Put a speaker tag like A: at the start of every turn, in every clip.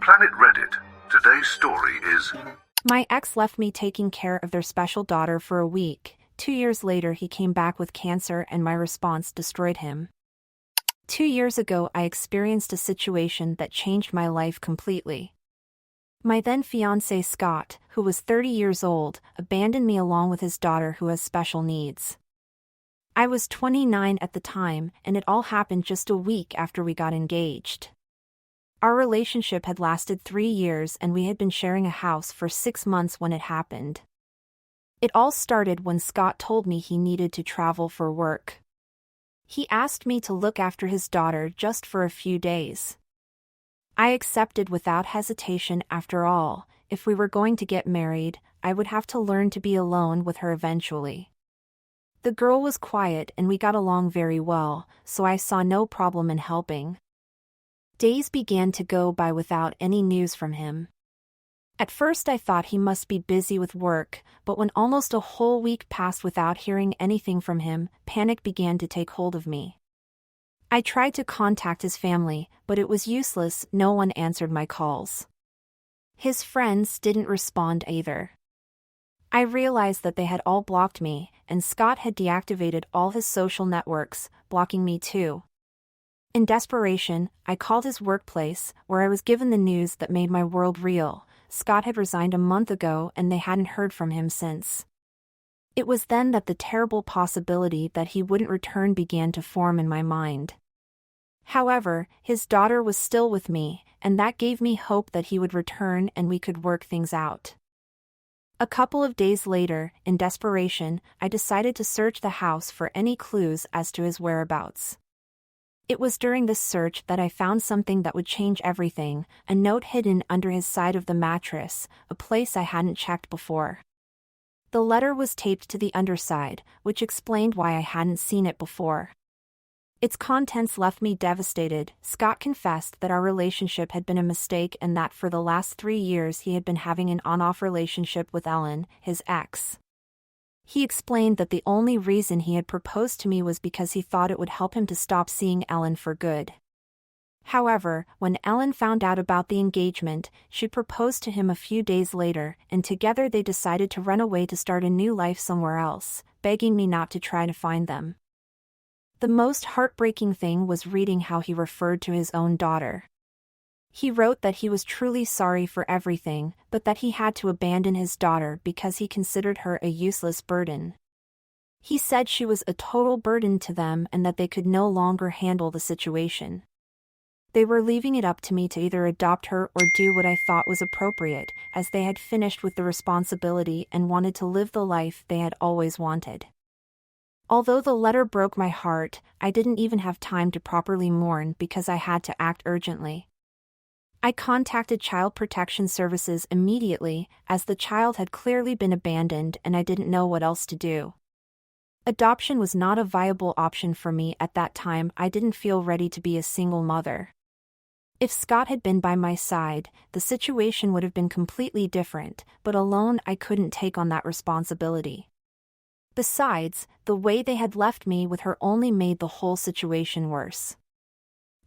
A: Planet Reddit. Today's story is...
B: My ex left me taking care of their special daughter for a week. 2 years later, he came back with cancer and my response destroyed him. 2 years ago, I experienced a situation that changed my life completely. My then fiancé Scott, who was 30 years old, abandoned me along with his daughter who has special needs. I was 29 at the time, and it all happened just a week after we got engaged. Our relationship had lasted 3 years and we had been sharing a house for 6 months when it happened. It all started when Scott told me he needed to travel for work. He asked me to look after his daughter just for a few days. I accepted without hesitation. After all, if we were going to get married, I would have to learn to be alone with her eventually. The girl was quiet and we got along very well, so I saw no problem in helping. Days began to go by without any news from him. At first I thought he must be busy with work, but when almost a whole week passed without hearing anything from him, panic began to take hold of me. I tried to contact his family, but it was useless. No one answered my calls. His friends didn't respond either. I realized that they had all blocked me, and Scott had deactivated all his social networks, blocking me too. In desperation, I called his workplace, where I was given the news that made my world real. Scott had resigned a month ago and they hadn't heard from him since. It was then that the terrible possibility that he wouldn't return began to form in my mind. However, his daughter was still with me, and that gave me hope that he would return and we could work things out. A couple of days later, in desperation, I decided to search the house for any clues as to his whereabouts. It was during this search that I found something that would change everything, a note hidden under his side of the mattress, a place I hadn't checked before. The letter was taped to the underside, which explained why I hadn't seen it before. Its contents left me devastated. Scott confessed that our relationship had been a mistake and that for the last 3 years he had been having an on-off relationship with Ellen, his ex. He explained that the only reason he had proposed to me was because he thought it would help him to stop seeing Ellen for good. However, when Ellen found out about the engagement, she proposed to him a few days later, and together they decided to run away to start a new life somewhere else, begging me not to try to find them. The most heartbreaking thing was reading how he referred to his own daughter. He wrote that he was truly sorry for everything, but that he had to abandon his daughter because he considered her a useless burden. He said she was a total burden to them and that they could no longer handle the situation. They were leaving it up to me to either adopt her or do what I thought was appropriate, as they had finished with the responsibility and wanted to live the life they had always wanted. Although the letter broke my heart, I didn't even have time to properly mourn because I had to act urgently. I contacted Child Protection Services immediately, as the child had clearly been abandoned and I didn't know what else to do. Adoption was not a viable option for me at that time. I didn't feel ready to be a single mother. If Scott had been by my side, the situation would have been completely different, but alone I couldn't take on that responsibility. Besides, the way they had left me with her only made the whole situation worse.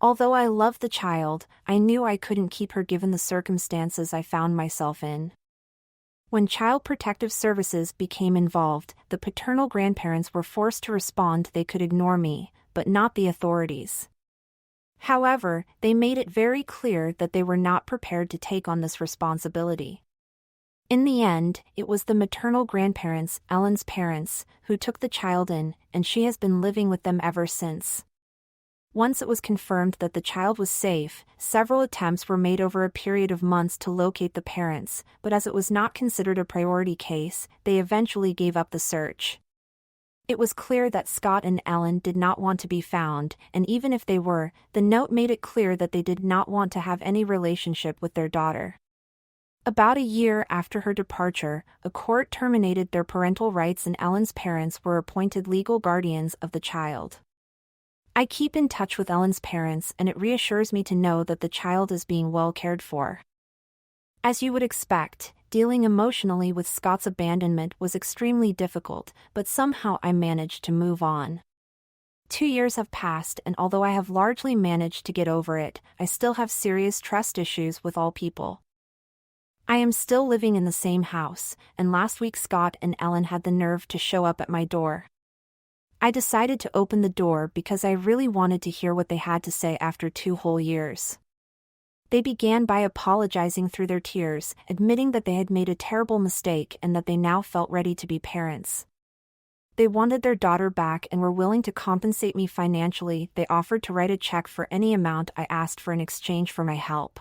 B: Although I loved the child, I knew I couldn't keep her given the circumstances I found myself in. When Child Protective Services became involved, the paternal grandparents were forced to respond. They could ignore me, but not the authorities. However, they made it very clear that they were not prepared to take on this responsibility. In the end, it was the maternal grandparents, Ellen's parents, who took the child in, and she has been living with them ever since. Once it was confirmed that the child was safe, several attempts were made over a period of months to locate the parents, but as it was not considered a priority case, they eventually gave up the search. It was clear that Scott and Ellen did not want to be found, and even if they were, the note made it clear that they did not want to have any relationship with their daughter. About a year after her departure, a court terminated their parental rights and Ellen's parents were appointed legal guardians of the child. I keep in touch with Ellen's parents and it reassures me to know that the child is being well cared for. As you would expect, dealing emotionally with Scott's abandonment was extremely difficult, but somehow I managed to move on. 2 years have passed, and although I have largely managed to get over it, I still have serious trust issues with all people. I am still living in the same house, and last week Scott and Ellen had the nerve to show up at my door. I decided to open the door because I really wanted to hear what they had to say after 2 whole years. They began by apologizing through their tears, admitting that they had made a terrible mistake and that they now felt ready to be parents. They wanted their daughter back and were willing to compensate me financially. They offered to write a check for any amount I asked for in exchange for my help.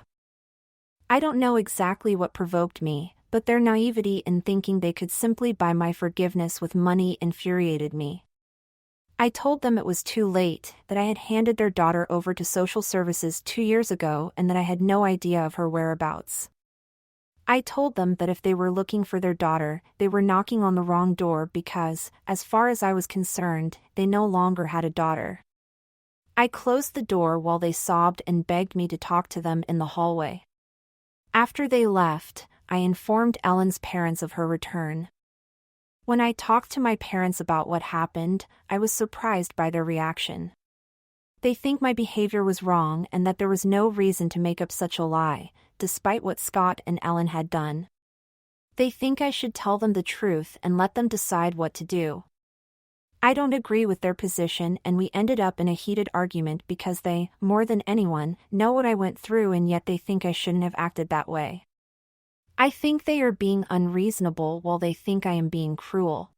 B: I don't know exactly what provoked me, but their naivety in thinking they could simply buy my forgiveness with money infuriated me. I told them it was too late, that I had handed their daughter over to social services 2 years ago and that I had no idea of her whereabouts. I told them that if they were looking for their daughter, they were knocking on the wrong door because, as far as I was concerned, they no longer had a daughter. I closed the door while they sobbed and begged me to talk to them in the hallway. After they left, I informed Ellen's parents of her return. When I talked to my parents about what happened, I was surprised by their reaction. They think my behavior was wrong and that there was no reason to make up such a lie, despite what Scott and Ellen had done. They think I should tell them the truth and let them decide what to do. I don't agree with their position, and we ended up in a heated argument because they, more than anyone, know what I went through, and yet they think I shouldn't have acted that way. I think they are being unreasonable while they think I am being cruel.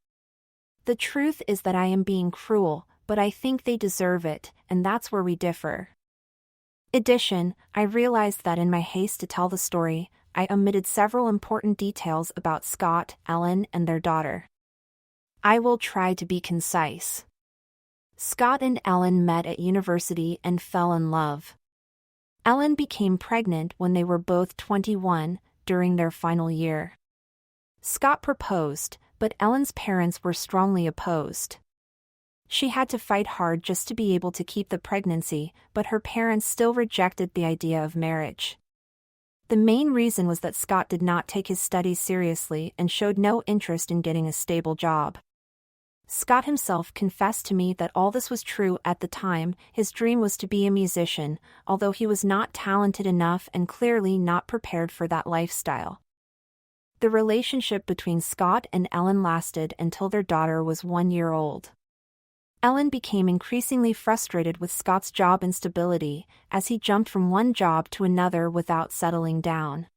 B: The truth is that I am being cruel, but I think they deserve it, and that's where we differ. Addition, I realized that in my haste to tell the story, I omitted several important details about Scott, Ellen, and their daughter. I will try to be concise. Scott and Ellen met at university and fell in love. Ellen became pregnant when they were both 21, during their final year. Scott proposed, but Ellen's parents were strongly opposed. She had to fight hard just to be able to keep the pregnancy, but her parents still rejected the idea of marriage. The main reason was that Scott did not take his studies seriously and showed no interest in getting a stable job. Scott himself confessed to me that all this was true at the time. His dream was to be a musician, although he was not talented enough and clearly not prepared for that lifestyle. The relationship between Scott and Ellen lasted until their daughter was 1 year old. Ellen became increasingly frustrated with Scott's job instability, as he jumped from one job to another without settling down.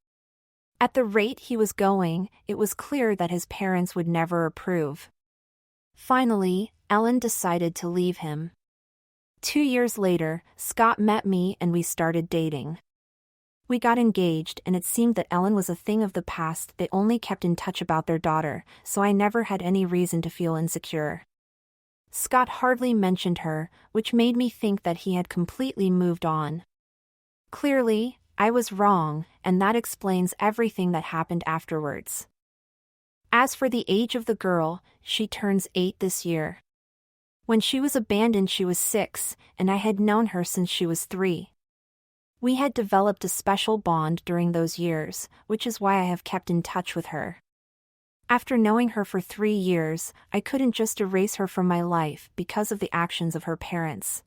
B: At the rate he was going, it was clear that his parents would never approve. Finally, Ellen decided to leave him. 2 years later, Scott met me and we started dating. We got engaged, and it seemed that Ellen was a thing of the past. They only kept in touch about their daughter, so I never had any reason to feel insecure. Scott hardly mentioned her, which made me think that he had completely moved on. Clearly, I was wrong, and that explains everything that happened afterwards. As for the age of the girl, she turns 8 this year. When she was abandoned, she was 6, and I had known her since she was 3. We had developed a special bond during those years, which is why I have kept in touch with her. After knowing her for 3 years, I couldn't just erase her from my life because of the actions of her parents.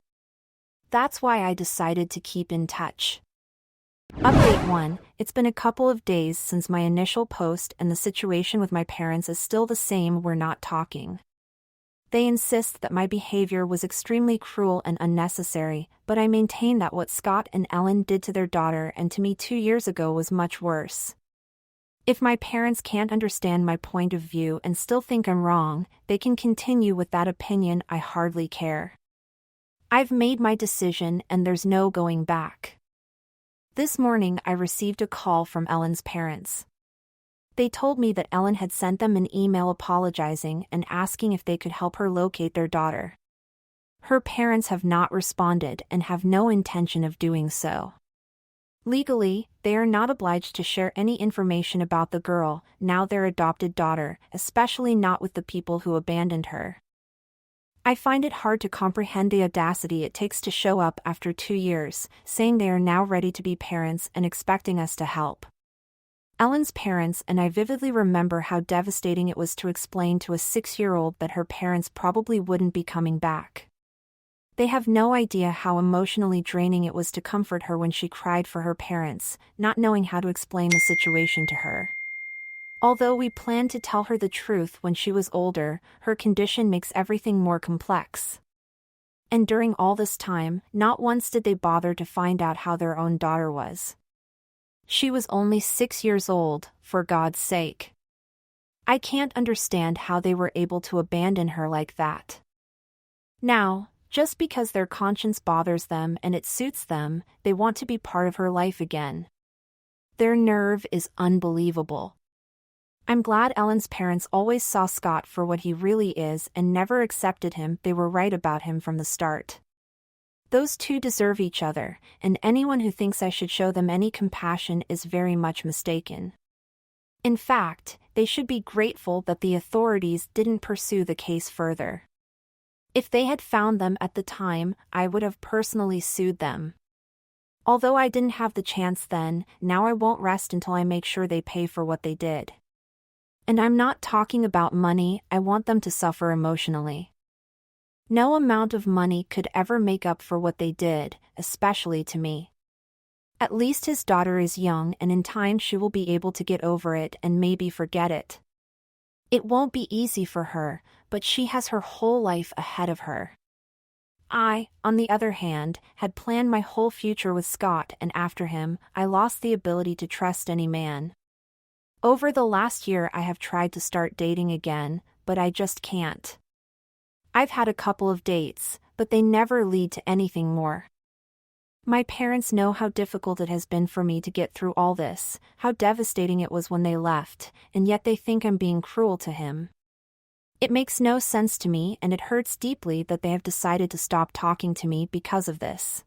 B: That's why I decided to keep in touch. Update 1. It's been a couple of days since my initial post, and the situation with my parents is still the same. We're not talking. They insist that my behavior was extremely cruel and unnecessary, but I maintain that what Scott and Ellen did to their daughter and to me 2 years ago was much worse. If my parents can't understand my point of view and still think I'm wrong, they can continue with that opinion. I hardly care. I've made my decision and there's no going back. This morning I received a call from Ellen's parents. They told me that Ellen had sent them an email apologizing and asking if they could help her locate their daughter. Her parents have not responded and have no intention of doing so. Legally, they are not obliged to share any information about the girl, now their adopted daughter, especially not with the people who abandoned her. I find it hard to comprehend the audacity it takes to show up after 2 years, saying they are now ready to be parents and expecting us to help. Ellen's parents and I vividly remember how devastating it was to explain to a 6-year-old that her parents probably wouldn't be coming back. They have no idea how emotionally draining it was to comfort her when she cried for her parents, not knowing how to explain the situation to her. Although we planned to tell her the truth when she was older, her condition makes everything more complex. And during all this time, not once did they bother to find out how their own daughter was. She was only 6 years old, for God's sake. I can't understand how they were able to abandon her like that. Now, just because their conscience bothers them and it suits them, they want to be part of her life again. Their nerve is unbelievable. I'm glad Ellen's parents always saw Scott for what he really is and never accepted him. They were right about him from the start. Those two deserve each other, and anyone who thinks I should show them any compassion is very much mistaken. In fact, they should be grateful that the authorities didn't pursue the case further. If they had found them at the time, I would have personally sued them. Although I didn't have the chance then, now I won't rest until I make sure they pay for what they did. And I'm not talking about money. I want them to suffer emotionally. No amount of money could ever make up for what they did, especially to me. At least his daughter is young, and in time she will be able to get over it and maybe forget it. It won't be easy for her, but she has her whole life ahead of her. I, on the other hand, had planned my whole future with Scott, and after him, I lost the ability to trust any man. Over the last year I have tried to start dating again, but I just can't. I've had a couple of dates, but they never lead to anything more. My parents know how difficult it has been for me to get through all this, how devastating it was when they left, and yet they think I'm being cruel to him. It makes no sense to me, and it hurts deeply that they have decided to stop talking to me because of this.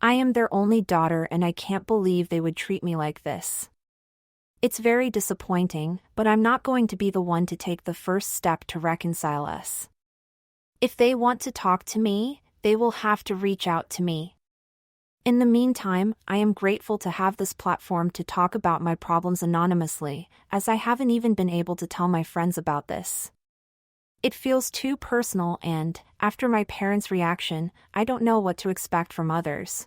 B: I am their only daughter, and I can't believe they would treat me like this. It's very disappointing, but I'm not going to be the one to take the first step to reconcile us. If they want to talk to me, they will have to reach out to me. In the meantime, I am grateful to have this platform to talk about my problems anonymously, as I haven't even been able to tell my friends about this. It feels too personal and, after my parents' reaction, I don't know what to expect from others.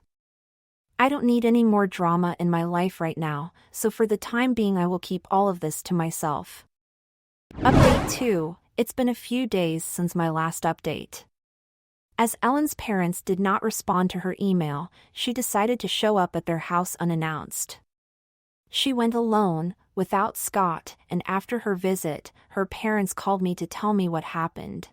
B: I don't need any more drama in my life right now, so for the time being I will keep all of this to myself. Update 2. It's been a few days since my last update. As Ellen's parents did not respond to her email, she decided to show up at their house unannounced. She went alone, without Scott, and after her visit, her parents called me to tell me what happened.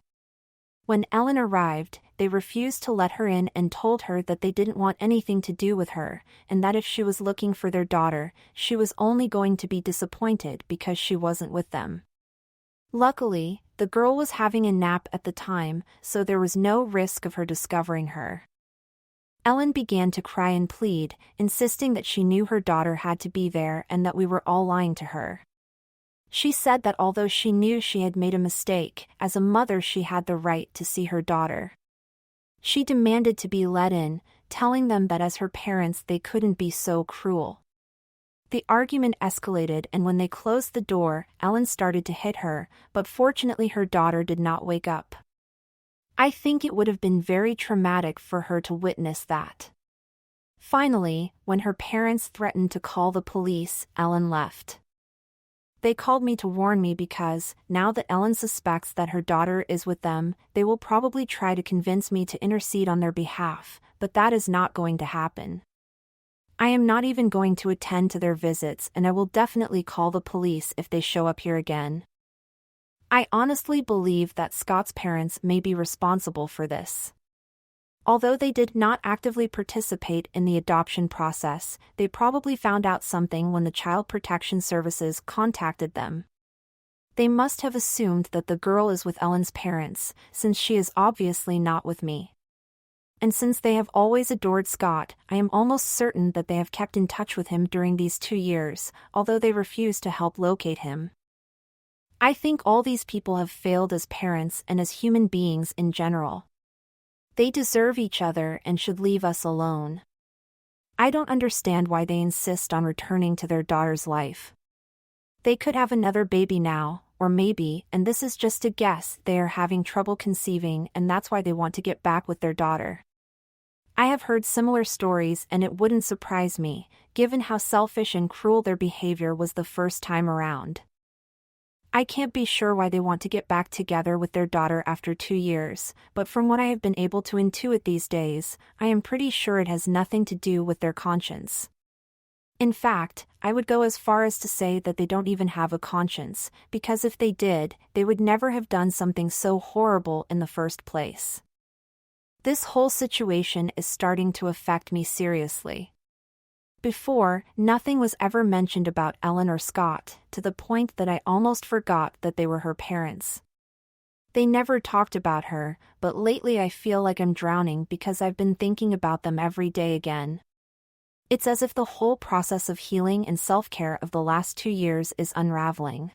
B: When Ellen arrived, they refused to let her in and told her that they didn't want anything to do with her, and that if she was looking for their daughter, she was only going to be disappointed because she wasn't with them. Luckily, the girl was having a nap at the time, so there was no risk of her discovering her. Ellen began to cry and plead, insisting that she knew her daughter had to be there and that we were all lying to her. She said that although she knew she had made a mistake, as a mother she had the right to see her daughter. She demanded to be let in, telling them that as her parents they couldn't be so cruel. The argument escalated, and when they closed the door, Ellen started to hit her, but fortunately her daughter did not wake up. I think it would have been very traumatic for her to witness that. Finally, when her parents threatened to call the police, Ellen left. They called me to warn me because, now that Ellen suspects that her daughter is with them, they will probably try to convince me to intercede on their behalf, but that is not going to happen. I am not even going to attend to their visits, and I will definitely call the police if they show up here again. I honestly believe that Scott's parents may be responsible for this. Although they did not actively participate in the adoption process, they probably found out something when the Child Protection Services contacted them. They must have assumed that the girl is with Ellen's parents, since she is obviously not with me. And since they have always adored Scott, I am almost certain that they have kept in touch with him during these 2 years, although they refused to help locate him. I think all these people have failed as parents and as human beings in general. They deserve each other and should leave us alone. I don't understand why they insist on returning to their daughter's life. They could have another baby now, or maybe, and this is just a guess, they are having trouble conceiving and that's why they want to get back with their daughter. I have heard similar stories and it wouldn't surprise me, given how selfish and cruel their behavior was the first time around. I can't be sure why they want to get back together with their daughter after 2 years, but from what I have been able to intuit these days, I am pretty sure it has nothing to do with their conscience. In fact, I would go as far as to say that they don't even have a conscience, because if they did, they would never have done something so horrible in the first place. This whole situation is starting to affect me seriously. Before, nothing was ever mentioned about Ellen or Scott, to the point that I almost forgot that they were her parents. They never talked about her, but lately I feel like I'm drowning because I've been thinking about them every day again. It's as if the whole process of healing and self-care of the last 2 years is unraveling.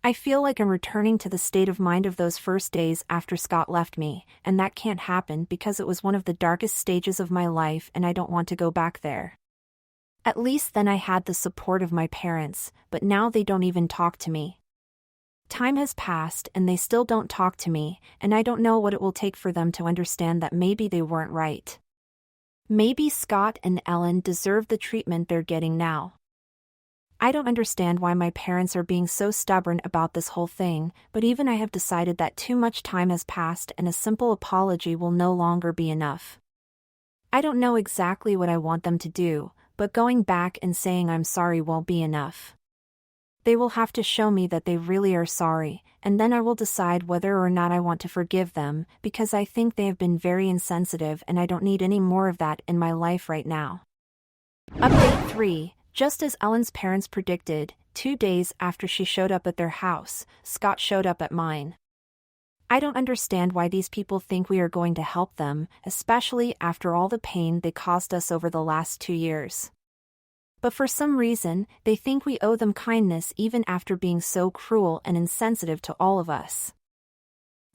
B: I feel like I'm returning to the state of mind of those first days after Scott left me, and that can't happen because it was one of the darkest stages of my life and I don't want to go back there. At least then I had the support of my parents, but now they don't even talk to me. Time has passed and they still don't talk to me, and I don't know what it will take for them to understand that maybe they weren't right. Maybe Scott and Ellen deserve the treatment they're getting now. I don't understand why my parents are being so stubborn about this whole thing, but even I have decided that too much time has passed and a simple apology will no longer be enough. I don't know exactly what I want them to do, but going back and saying I'm sorry won't be enough. They will have to show me that they really are sorry, and then I will decide whether or not I want to forgive them, because I think they have been very insensitive and I don't need any more of that in my life right now. Update 3. Just as Ellen's parents predicted, 2 days after she showed up at their house, Scott showed up at mine. I don't understand why these people think we are going to help them, especially after all the pain they caused us over the last 2 years. But for some reason, they think we owe them kindness even after being so cruel and insensitive to all of us.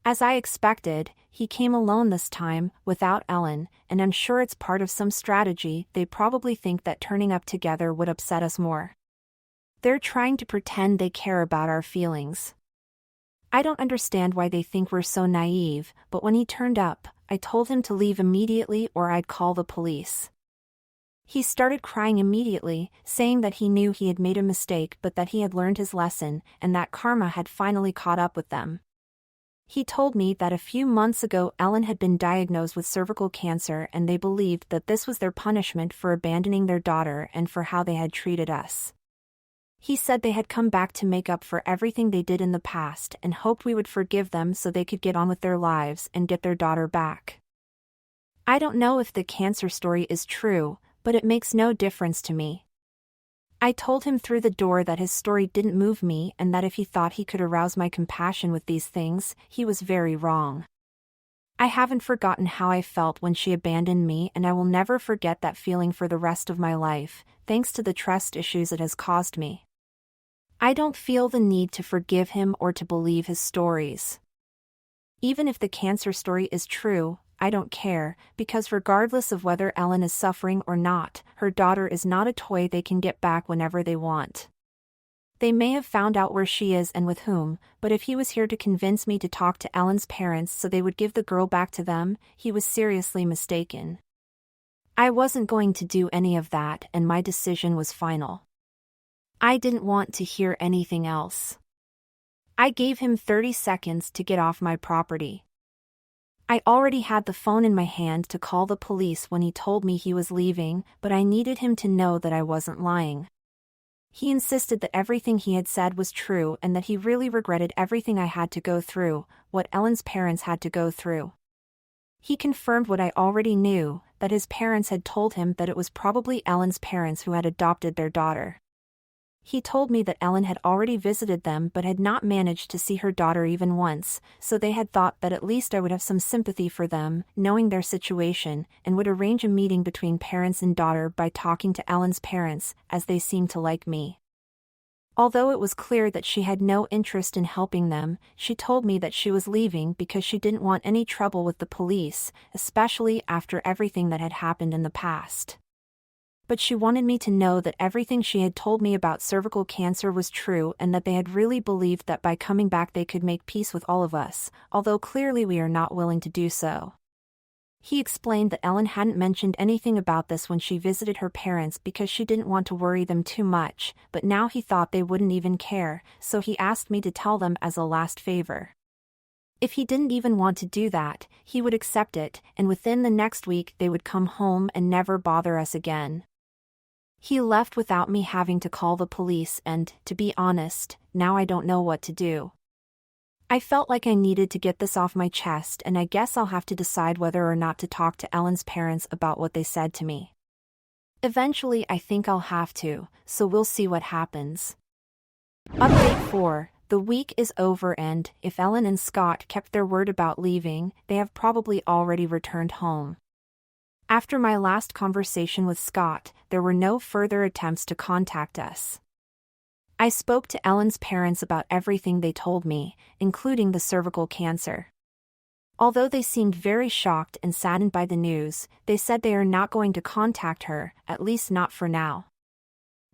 B: As I expected, he came alone this time, without Ellen, and I'm sure it's part of some strategy. They probably think that turning up together would upset us more. They're trying to pretend they care about our feelings. I don't understand why they think we're so naive, but when he turned up, I told him to leave immediately or I'd call the police. He started crying immediately, saying that he knew he had made a mistake but that he had learned his lesson and that karma had finally caught up with them. He told me that a few months ago Ellen had been diagnosed with cervical cancer and they believed that this was their punishment for abandoning their daughter and for how they had treated us. He said they had come back to make up for everything they did in the past and hoped we would forgive them so they could get on with their lives and get their daughter back. I don't know if the cancer story is true, but it makes no difference to me. I told him through the door that his story didn't move me and that if he thought he could arouse my compassion with these things, he was very wrong. I haven't forgotten how I felt when she abandoned me and I will never forget that feeling for the rest of my life, thanks to the trust issues it has caused me. I don't feel the need to forgive him or to believe his stories. Even if the cancer story is true, I don't care, because regardless of whether Ellen is suffering or not, her daughter is not a toy they can get back whenever they want. They may have found out where she is and with whom, but if he was here to convince me to talk to Ellen's parents so they would give the girl back to them, he was seriously mistaken. I wasn't going to do any of that and my decision was final. I didn't want to hear anything else. I gave him 30 seconds to get off my property. I already had the phone in my hand to call the police when he told me he was leaving, but I needed him to know that I wasn't lying. He insisted that everything he had said was true and that he really regretted everything I had to go through, what Ellen's parents had to go through. He confirmed what I already knew, that his parents had told him that it was probably Ellen's parents who had adopted their daughter. He told me that Ellen had already visited them but had not managed to see her daughter even once, so they had thought that at least I would have some sympathy for them, knowing their situation, and would arrange a meeting between parents and daughter by talking to Ellen's parents, as they seemed to like me. Although it was clear that she had no interest in helping them, she told me that she was leaving because she didn't want any trouble with the police, especially after everything that had happened in the past. But she wanted me to know that everything she had told me about cervical cancer was true and that they had really believed that by coming back they could make peace with all of us, although clearly we are not willing to do so. He explained that Ellen hadn't mentioned anything about this when she visited her parents because she didn't want to worry them too much, but now he thought they wouldn't even care, so he asked me to tell them as a last favor. If he didn't even want to do that, he would accept it, and within the next week they would come home and never bother us again. He left without me having to call the police and, to be honest, now I don't know what to do. I felt like I needed to get this off my chest, and I guess I'll have to decide whether or not to talk to Ellen's parents about what they said to me. Eventually I think I'll have to, so we'll see what happens. Update 4. The week is over and, if Ellen and Scott kept their word about leaving, they have probably already returned home. After my last conversation with Scott, there were no further attempts to contact us. I spoke to Ellen's parents about everything they told me, including the cervical cancer. Although they seemed very shocked and saddened by the news, they said they are not going to contact her, at least not for now.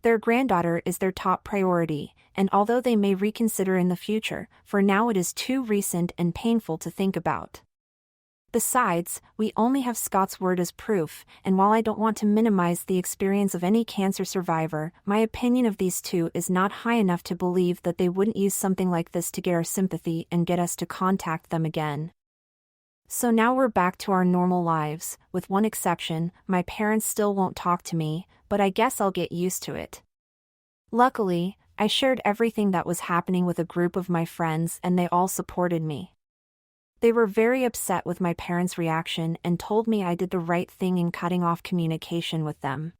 B: Their granddaughter is their top priority, and although they may reconsider in the future, for now it is too recent and painful to think about. Besides, we only have Scott's word as proof, and while I don't want to minimize the experience of any cancer survivor, my opinion of these two is not high enough to believe that they wouldn't use something like this to get our sympathy and get us to contact them again. So now we're back to our normal lives, with one exception: my parents still won't talk to me, but I guess I'll get used to it. Luckily, I shared everything that was happening with a group of my friends and they all supported me. They were very upset with my parents' reaction and told me I did the right thing in cutting off communication with them.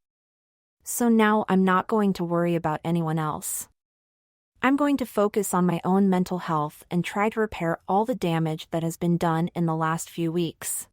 B: So now I'm not going to worry about anyone else. I'm going to focus on my own mental health and try to repair all the damage that has been done in the last few weeks.